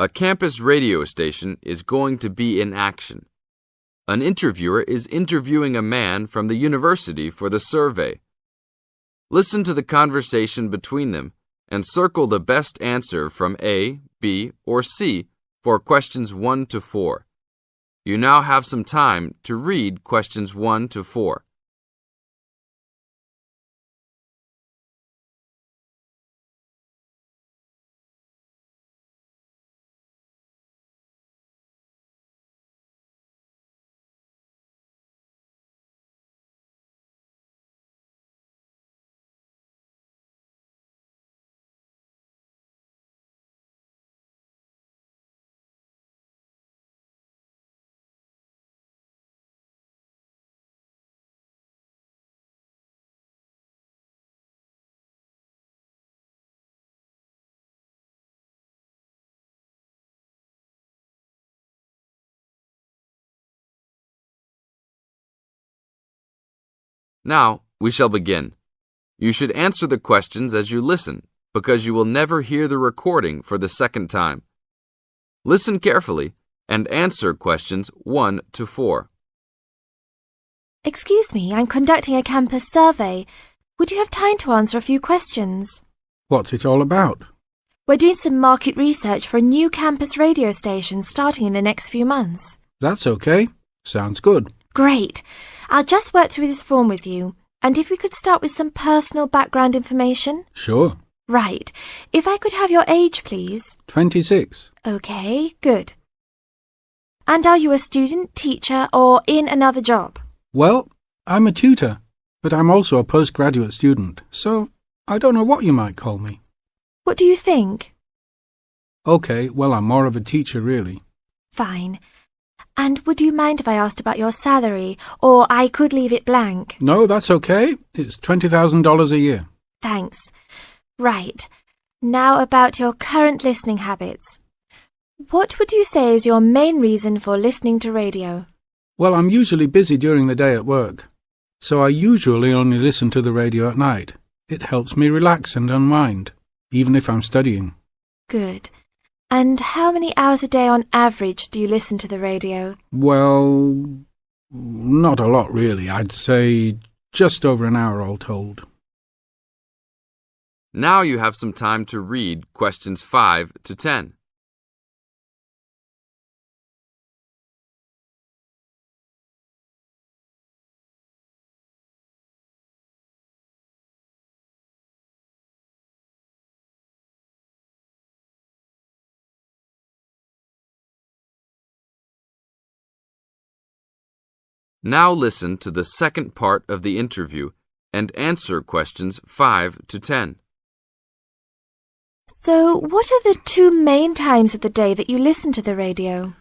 A campus radio station is going to be in action. An interviewer is interviewing a man from the university for the survey. Listen to the conversation between them and circle the best answer from A, B, or C for questions 1 to 4. You now have some time to read questions 1 to 4. Now, we shall begin. You should answer the questions as you listen, because you will never hear the recording for the second time. Listen carefully and answer questions 1 to 4. Excuse me, I'm conducting a campus survey. Would you have time to answer a few questions? What's it all about? We're doing some market research for a new campus radio station starting in the next few months. That's okay. Sounds good. Great. I'll just work through this form with you. And if we could start with some personal background information? Sure. Right. If I could have your age, please. 26. Okay, good. And are you a student, teacher, or in another job? Well, I'm a tutor, but I'm also a postgraduate student, so I don't know what you might call me. What do you think? Okay, well, I'm more of a teacher, really. Fine. And would you mind if I asked about your salary, or I could leave it blank? No, that's okay. It's $20,000 a year. Thanks. Right. Now about your current listening habits. What would you say is your main reason for listening to radio? Well, I'm usually busy during the day at work, so I usually only listen to the radio at night. It helps me relax and unwind, even if I'm studying. Good. And how many hours a day on average do you listen to the radio? Well, not a lot really. I'd say just over an hour all told. Now you have some time to read questions 5 to 10. Now listen to the second part of the interview and answer questions 5 to 10. So, what are the 2 main times of the day that you listen to the radio?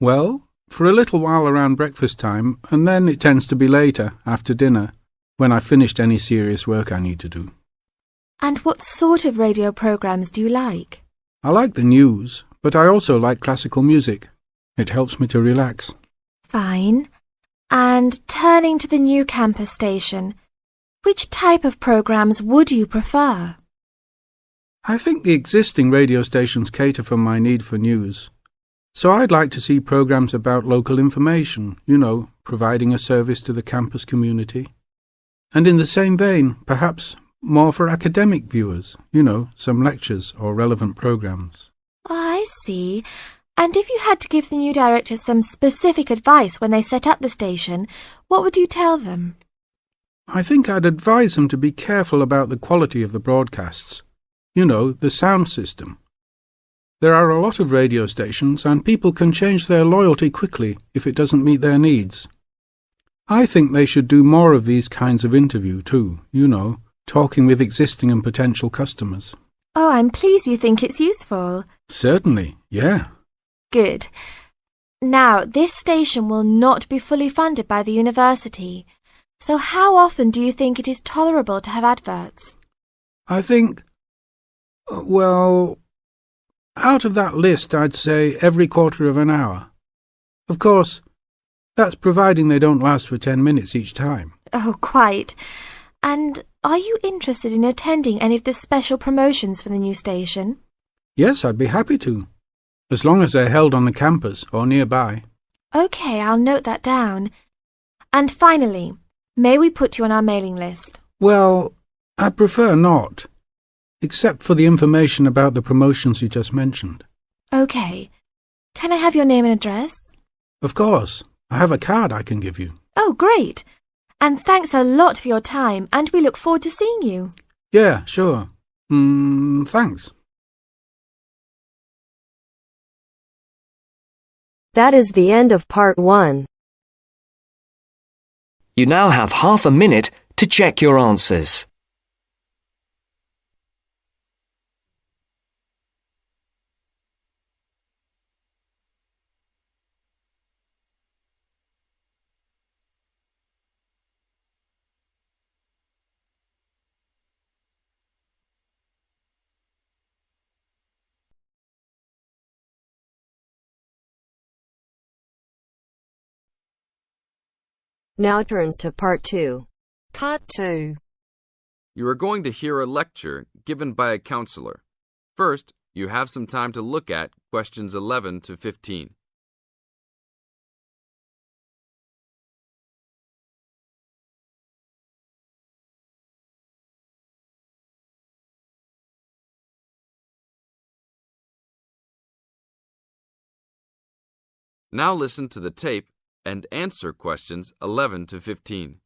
Well, for a little while around breakfast time, and then it tends to be later, after dinner, when I've finished any serious work I need to do. And what sort of radio programs do you like? I like the news, but I also like classical music. It helps me to relax. Fine. And turning to the new campus station, which type of programs would you prefer? I think the existing radio stations cater for my need for news. So I'd like to see programs about local information, providing a service to the campus community. And in the same vein, perhaps more for academic viewers, some lectures or relevant programs. I see. And if you had to give the new director some specific advice when they set up the station, what would you tell them? I think I'd advise them to be careful about the quality of the broadcasts. The sound system. There are a lot of radio stations and people can change their loyalty quickly if it doesn't meet their needs. I think they should do more of these kinds of interview too, talking with existing and potential customers. Oh, I'm pleased you think it's useful. Certainly, yeah. Good. Now, this station will not be fully funded by the university. So how often do you think it is tolerable to have adverts? I think, out of that list, I'd say every quarter of an hour. Of course, that's providing they don't last for 10 minutes each time. Oh, quite. And are you interested in attending any of the special promotions for the new station? Yes, I'd be happy to. as long as they're held on the campus or nearby. OK, I'll note that down. And finally, may we put you on our mailing list? Well, I prefer not, except for the information about the promotions you just mentioned. OK. Can I have your name and address? Of course. I have a card I can give you. Oh, great. And thanks a lot for your time, and we look forward to seeing you. Yeah, sure. Thanks. That is the end of part 1. You now have half a minute to check your answers. Now turns to part 2. Part 2. You are going to hear a lecture given by a counselor. First, you have some time to look at questions 11 to 15. Now listen to the tape and answer questions 11 to 15.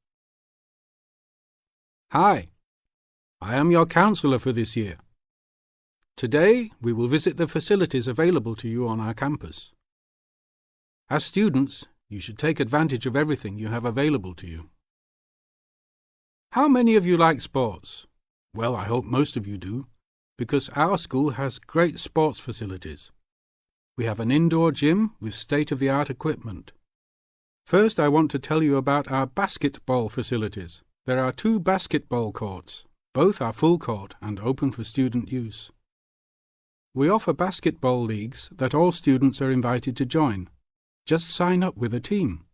Hi, I am your counselor for this year. Today, we will visit the facilities available to you on our campus. As students, you should take advantage of everything you have available to you. How many of you like sports? Well, I hope most of you do, because our school has great sports facilities. We have an indoor gym with state-of-the-art equipment. First, I want to tell you about our basketball facilities. There are 2 basketball courts. Both are full court and open for student use. We offer basketball leagues that all students are invited to join. Just sign up with a team.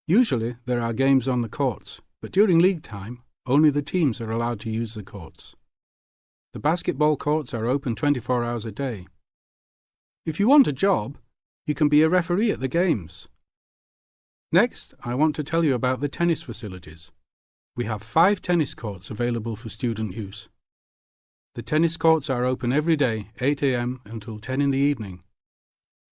Usually, there are games on the courts, but during league time, only the teams are allowed to use the courts. The basketball courts are open 24 hours a day. If you want a job, you can be a referee at the games. Next, I want to tell you about the tennis facilities. We have 5 tennis courts available for student use. The tennis courts are open every day, 8 a.m. until 10 in the evening.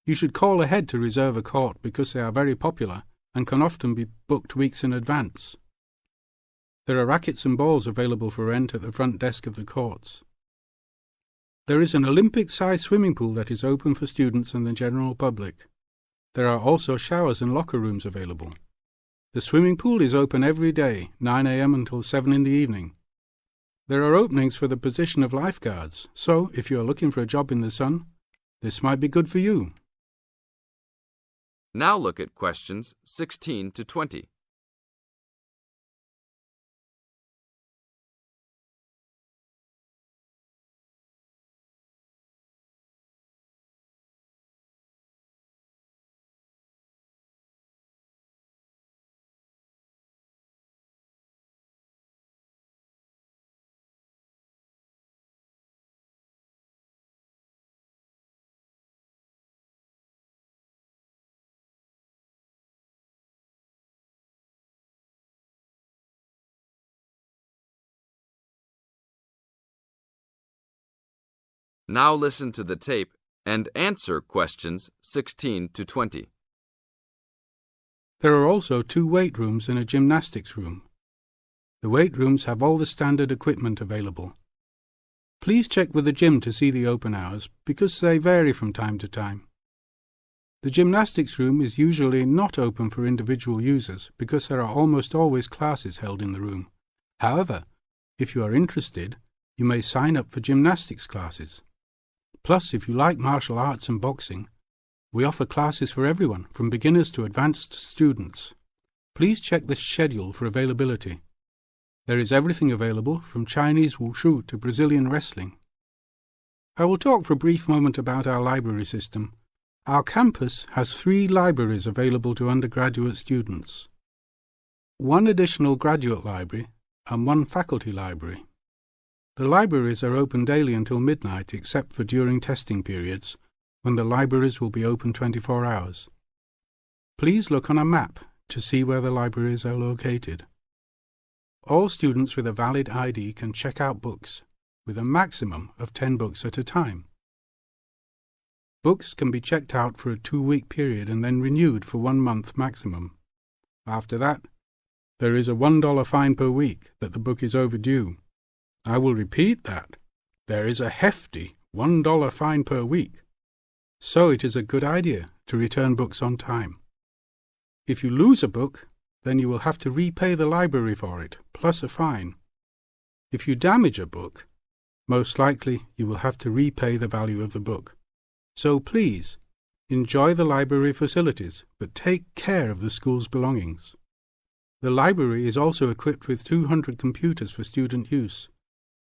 You should call ahead to reserve a court because they are very popular and can often be booked weeks in advance. There are rackets and balls available for rent at the front desk of the courts. There is an Olympic-sized swimming pool that is open for students and the general public. There are also showers and locker rooms available. The swimming pool is open every day, 9 a.m. until 7 in the evening. There are openings for the position of lifeguards, so if you are looking for a job in the sun, this might be good for you. Now look at questions 16 to 20. Now listen to the tape and answer questions 16 to 20. There are also 2 weight rooms and a gymnastics room. The weight rooms have all the standard equipment available. Please check with the gym to see the open hours because they vary from time to time. The gymnastics room is usually not open for individual users because there are almost always classes held in the room. However, if you are interested, you may sign up for gymnastics classes. Plus, if you like martial arts and boxing, we offer classes for everyone, from beginners to advanced students. Please check the schedule for availability. There is everything available, from Chinese wushu to Brazilian wrestling. I will talk for a brief moment about our library system. Our campus has 3 libraries available to undergraduate students, 1 additional graduate library and 1 faculty library. The libraries are open daily until midnight except for during testing periods, when the libraries will be open 24 hours. Please look on a map to see where the libraries are located. All students with a valid ID can check out books, with a maximum of 10 books at a time. Books can be checked out for a 2-week period and then renewed for 1 month maximum. After that, there is a $1 fine per week that the book is overdue. I will repeat that. There is a hefty $1 fine per week. So it is a good idea to return books on time. If you lose a book, then you will have to repay the library for it, plus a fine. If you damage a book, most likely you will have to repay the value of the book. So please, enjoy the library facilities, but take care of the school's belongings. The library is also equipped with 200 computers for student use.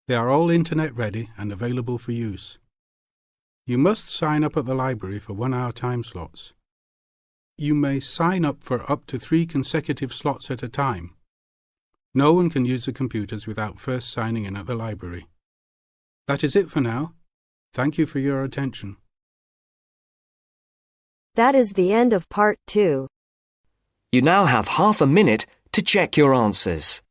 They are all internet ready and available for use. You must sign up at the library for 1-hour time slots. You may sign up for up to 3 consecutive slots at a time. No one can use the computers without first signing in at the library. That is it for now. Thank you for your attention. That is the end of part 2. You now have half a minute to check your answers.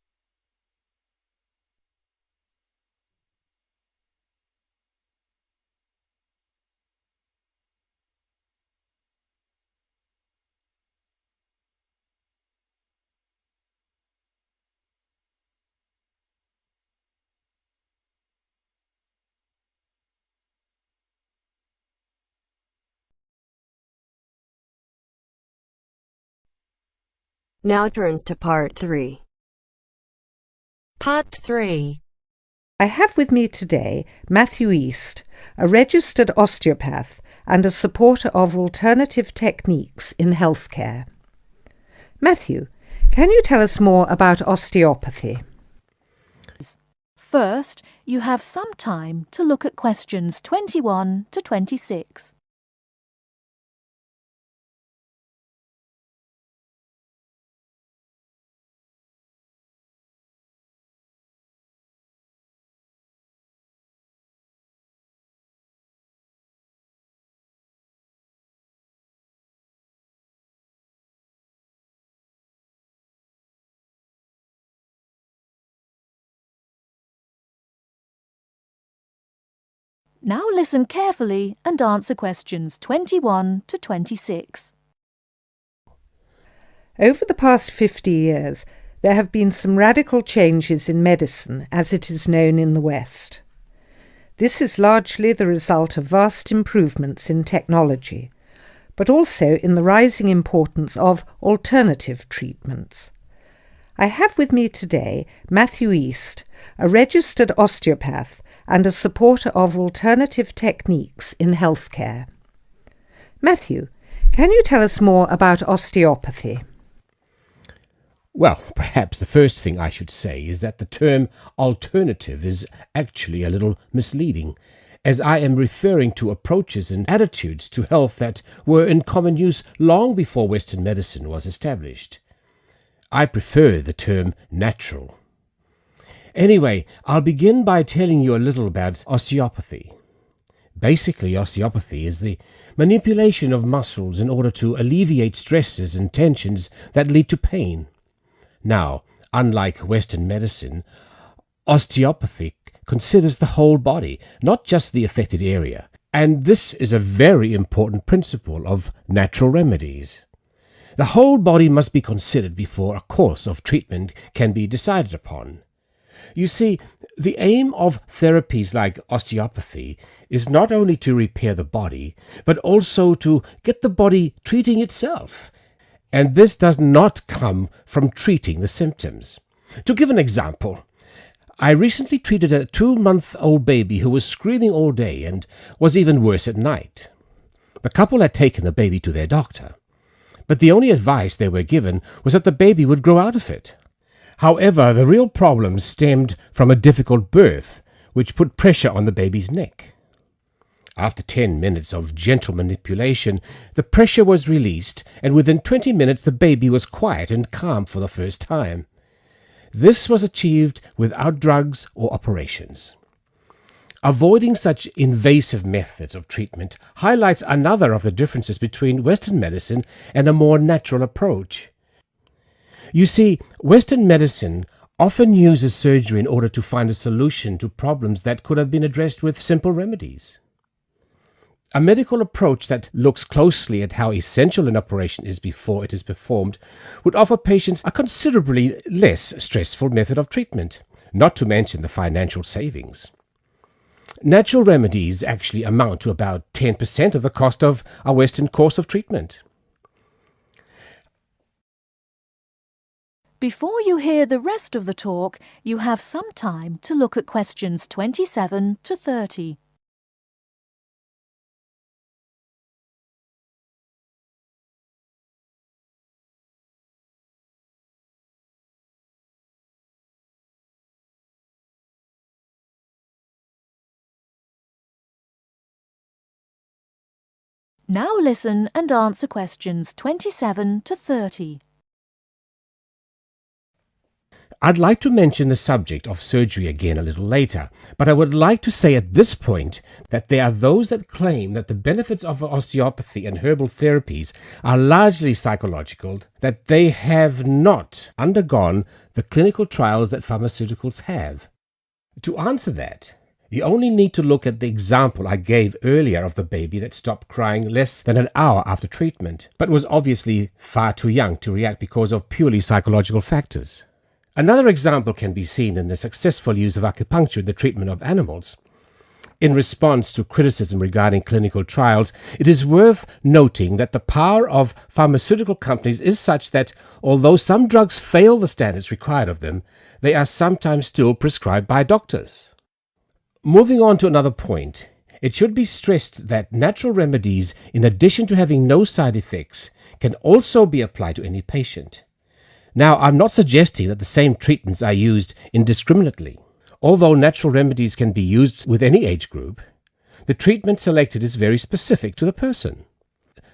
Now turns to part 3. Part 3. I have with me today Matthew East, a registered osteopath and a supporter of alternative techniques in healthcare. Matthew, can you tell us more about osteopathy? First, you have some time to look at questions 21 to 26. Now listen carefully and answer questions 21 to 26. Over the past 50 years, there have been some radical changes in medicine as it is known in the West. This is largely the result of vast improvements in technology, but also in the rising importance of alternative treatments. I have with me today Matthew East, a registered osteopath and a supporter of alternative techniques in healthcare. Matthew, can you tell us more about osteopathy? Well, perhaps the first thing I should say is that the term alternative is actually a little misleading, as I am referring to approaches and attitudes to health that were in common use long before Western medicine was established. I prefer the term natural. Anyway, I'll begin by telling you a little about osteopathy. Basically, osteopathy is the manipulation of muscles in order to alleviate stresses and tensions that lead to pain. Now, unlike Western medicine, osteopathy considers the whole body, not just the affected area, and this is a very important principle of natural remedies. The whole body must be considered before a course of treatment can be decided upon. You see, the aim of therapies like osteopathy is not only to repair the body, but also to get the body treating itself. And this does not come from treating the symptoms. To give an example, I recently treated a 2-month-old baby who was screaming all day and was even worse at night. The couple had taken the baby to their doctor, but the only advice they were given was that the baby would grow out of it. However, the real problem stemmed from a difficult birth, which put pressure on the baby's neck. After 10 minutes of gentle manipulation, the pressure was released, and within 20 minutes the baby was quiet and calm for the first time. This was achieved without drugs or operations. Avoiding such invasive methods of treatment highlights another of the differences between Western medicine and a more natural approach. You see, Western medicine often uses surgery in order to find a solution to problems that could have been addressed with simple remedies. A medical approach that looks closely at how essential an operation is before it is performed would offer patients a considerably less stressful method of treatment, not to mention the financial savings. Natural remedies actually amount to about 10% of the cost of a Western course of treatment. Before you hear the rest of the talk, you have some time to look at questions 27 to 30. Now listen and answer questions 27 to 30. I'd like to mention the subject of surgery again a little later, but I would like to say at this point that there are those that claim that the benefits of osteopathy and herbal therapies are largely psychological, that they have not undergone the clinical trials that pharmaceuticals have. To answer that, you only need to look at the example I gave earlier of the baby that stopped crying less than an hour after treatment, but was obviously far too young to react because of purely psychological factors. Another example can be seen in the successful use of acupuncture in the treatment of animals. In response to criticism regarding clinical trials, it is worth noting that the power of pharmaceutical companies is such that, although some drugs fail the standards required of them, they are sometimes still prescribed by doctors. Moving on to another point, it should be stressed that natural remedies, in addition to having no side effects, can also be applied to any patient. Now, I'm not suggesting that the same treatments are used indiscriminately. Although natural remedies can be used with any age group, the treatment selected is very specific to the person.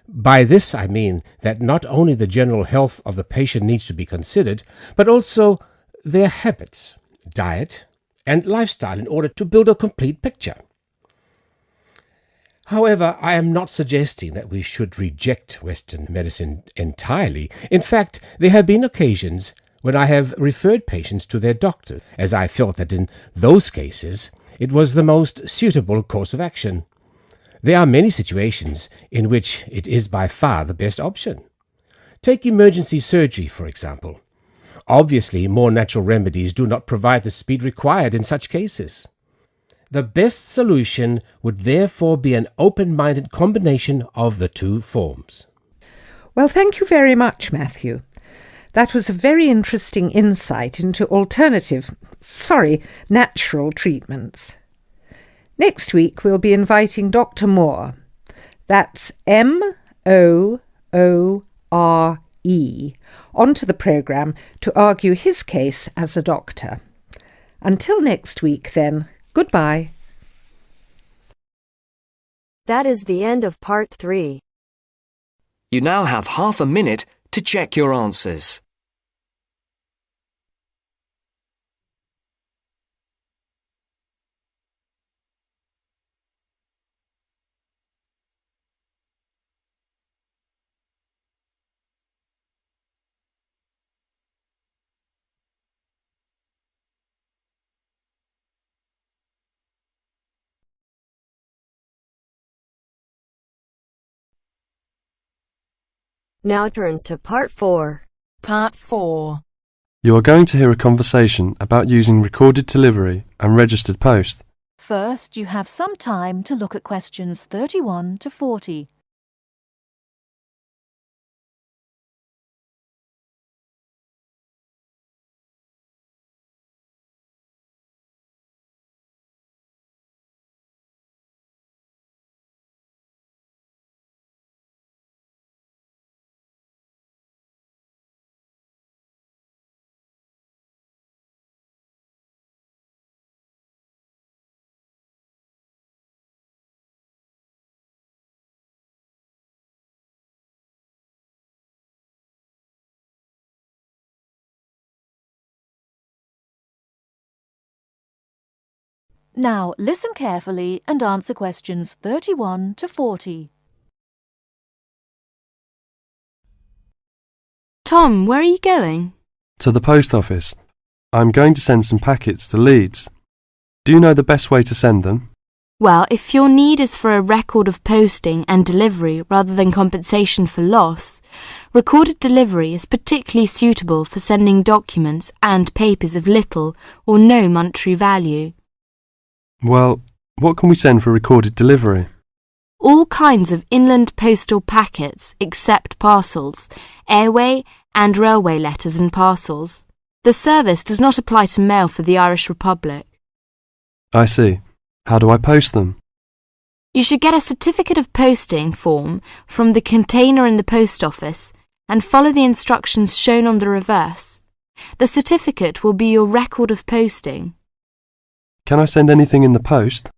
By this I mean that not only the general health of the patient needs to be considered, but also their habits, diet, and lifestyle in order to build a complete picture. However, I am not suggesting that we should reject Western medicine entirely. In fact, there have been occasions when I have referred patients to their doctor, as I felt that in those cases it was the most suitable course of action. There are many situations in which it is by far the best option. Take emergency surgery, for example. Obviously, more natural remedies do not provide the speed required in such cases. The best solution would therefore be an open-minded combination of the two forms. Well, thank you very much, Matthew. That was a very interesting insight into natural treatments. Next week we'll be inviting Dr. Moore. That's Moore onto the programme to argue his case as a doctor. Until next week, then, goodbye. That is the end of part 3. You now have half a minute to check your answers. Now turns to part 4. Part 4. You are going to hear a conversation about using recorded delivery and registered post. First, you have some time to look at questions 31 to 40. Now listen carefully and answer questions 31 to 40. Tom, where are you going? To the post office. I'm going to send some packets to Leeds. Do you know the best way to send them? Well, if your need is for a record of posting and delivery rather than compensation for loss, recorded delivery is particularly suitable for sending documents and papers of little or no monetary value. Well, what can we send for recorded delivery? All kinds of inland postal packets except parcels, airway and railway letters and parcels. The service does not apply to mail for the Irish Republic. I see. How do I post them? You should get a certificate of posting form from the container in the post office and follow the instructions shown on the reverse. The certificate will be your record of posting. Can I send anything in the post?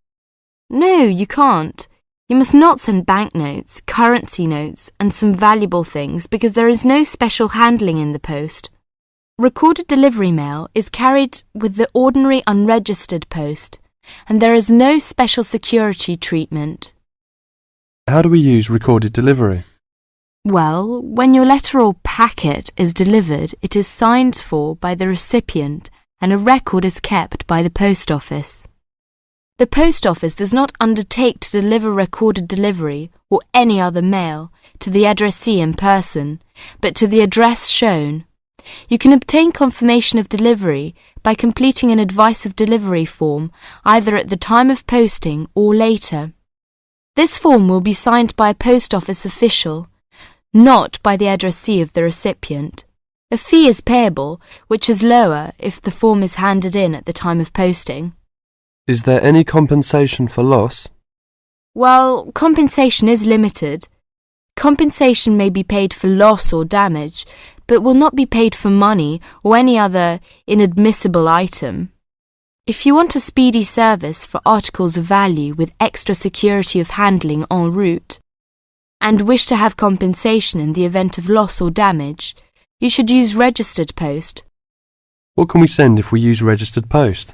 No, you can't. You must not send banknotes, currency notes, and some valuable things because there is no special handling in the post. Recorded delivery mail is carried with the ordinary unregistered post, and there is no special security treatment. How do we use recorded delivery? Well, when your letter or packet is delivered, it is signed for by the recipient and a record is kept by the post office. The post office does not undertake to deliver recorded delivery or any other mail to the addressee in person, but to the address shown. You can obtain confirmation of delivery by completing an advice of delivery form either at the time of posting or later. This form will be signed by a post office official, not by the addressee of the recipient. A fee is payable, which is lower if the form is handed in at the time of posting. Is there any compensation for loss? Well, compensation is limited. Compensation may be paid for loss or damage, but will not be paid for money or any other inadmissible item. If you want a speedy service for articles of value with extra security of handling en route, and wish to have compensation in the event of loss or damage, you should use registered post. What can we send if we use registered post?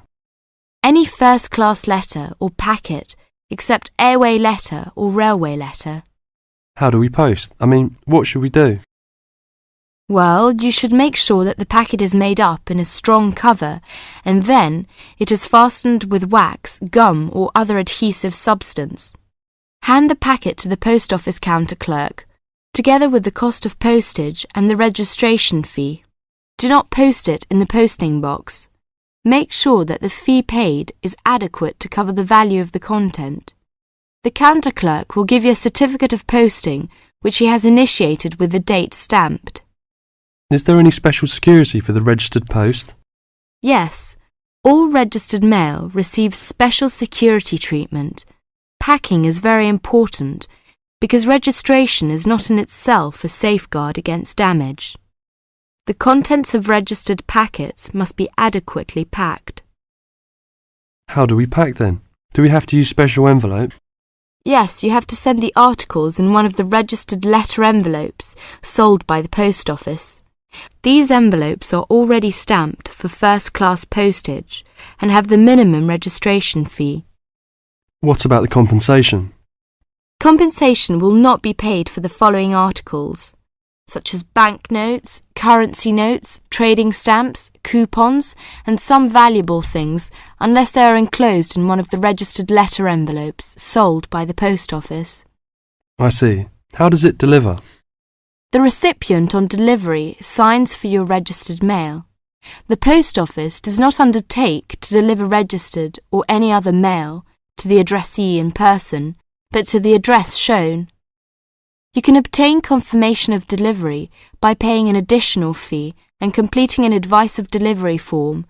Any first-class letter or packet except airway letter or railway letter. How do we post? What should we do? Well, you should make sure that the packet is made up in a strong cover and then it is fastened with wax, gum or other adhesive substance. Hand the packet to the post office counter clerk, together with the cost of postage and the registration fee. Do not post it in the posting box. Make sure that the fee paid is adequate to cover the value of the content. The counter clerk will give you a certificate of posting which he has initiated with the date stamped. Is there any special security for the registered post? Yes, all registered mail receives special security treatment. Packing is very important because registration is not in itself a safeguard against damage. The contents of registered packets must be adequately packed. How do we pack then? Do we have to use special envelope? Yes, you have to send the articles in one of the registered letter envelopes sold by the post office. These envelopes are already stamped for first-class postage and have the minimum registration fee. What about the compensation? Compensation will not be paid for the following articles, such as banknotes, currency notes, trading stamps, coupons, and some valuable things, unless they are enclosed in one of the registered letter envelopes sold by the post office. I see. How does it deliver? The recipient on delivery signs for your registered mail. The post office does not undertake to deliver registered or any other mail to the addressee in person, but to the address shown. You can obtain confirmation of delivery by paying an additional fee and completing an advice of delivery form,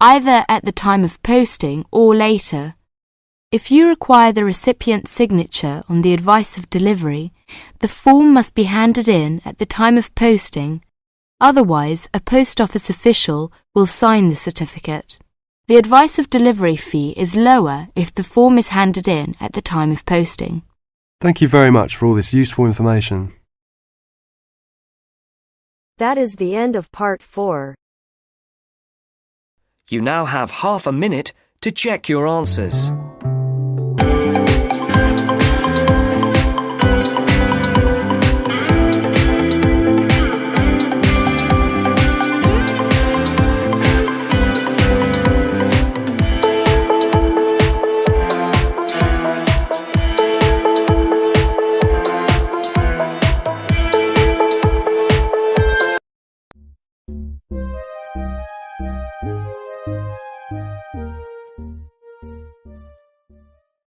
either at the time of posting or later. If you require the recipient's signature on the advice of delivery, the form must be handed in at the time of posting. Otherwise, a post office official will sign the certificate. The advice of delivery fee is lower if the form is handed in at the time of posting. Thank you very much for all this useful information. That is the end of part 4. You now have half a minute to check your answers.